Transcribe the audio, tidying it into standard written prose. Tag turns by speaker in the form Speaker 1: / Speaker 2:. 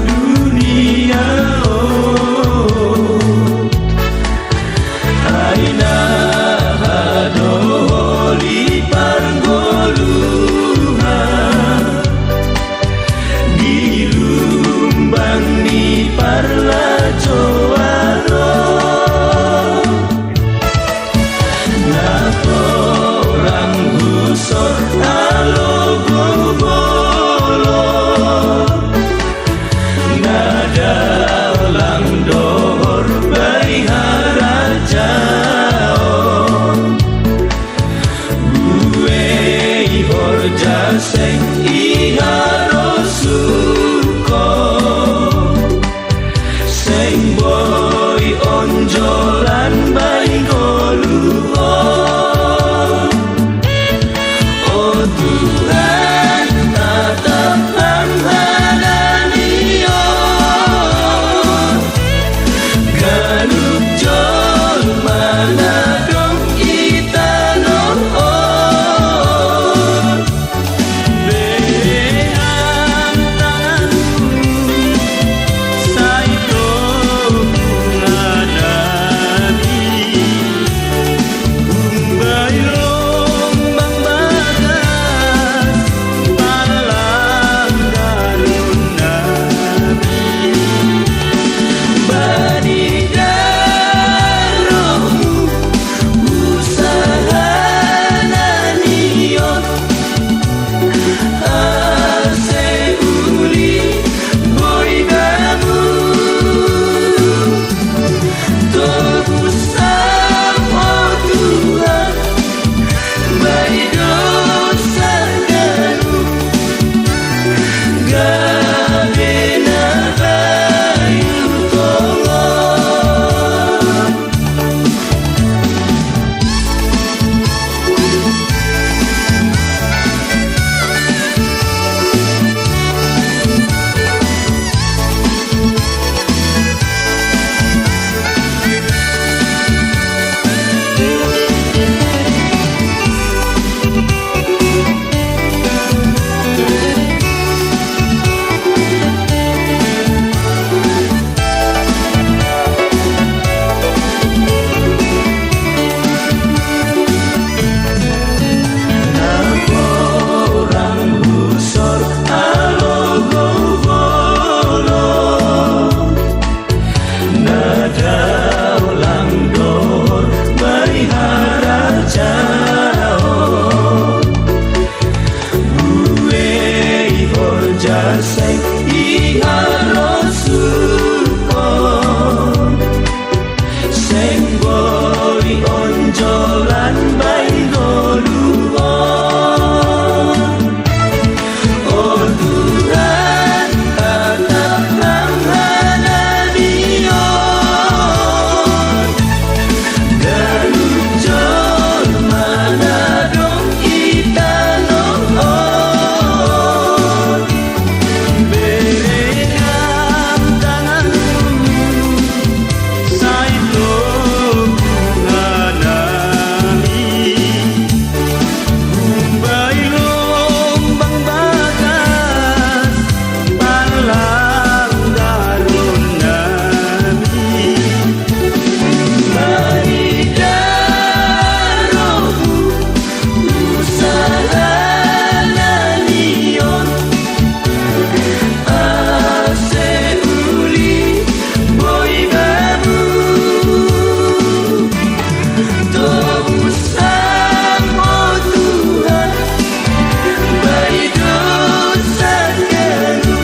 Speaker 1: dunia. Aina hadoli pargoluha dilumbang ni parla coaro na orang husor alogo bolo nada lang dohor bai harajao buei horja seng iharosuko seng boy onjolan bai goluho. Oh Tuhan tatapkan hadanion galup jol mana dong kita noon beam tanganmu saito ngadani umbai lombang bagas palang darun nabi bani daromu usaha nanion ase uli boy gamu tobusam oh Tuhan bai dosa galu gabena bayu tolong. Orang busor alogo bolo nada ulang dor bai harajao buei horja seng iharosuko seng boy onjolan bai goluho. Oh Tuhan tatapkan hadanion galup jol mana dong kita noon beam tanganmu saito ngadani umbai lombang bagas palang darun nabi bani daromu usaha nanion ase uli boy gamu tobusam oh Tuhan bai dosa galu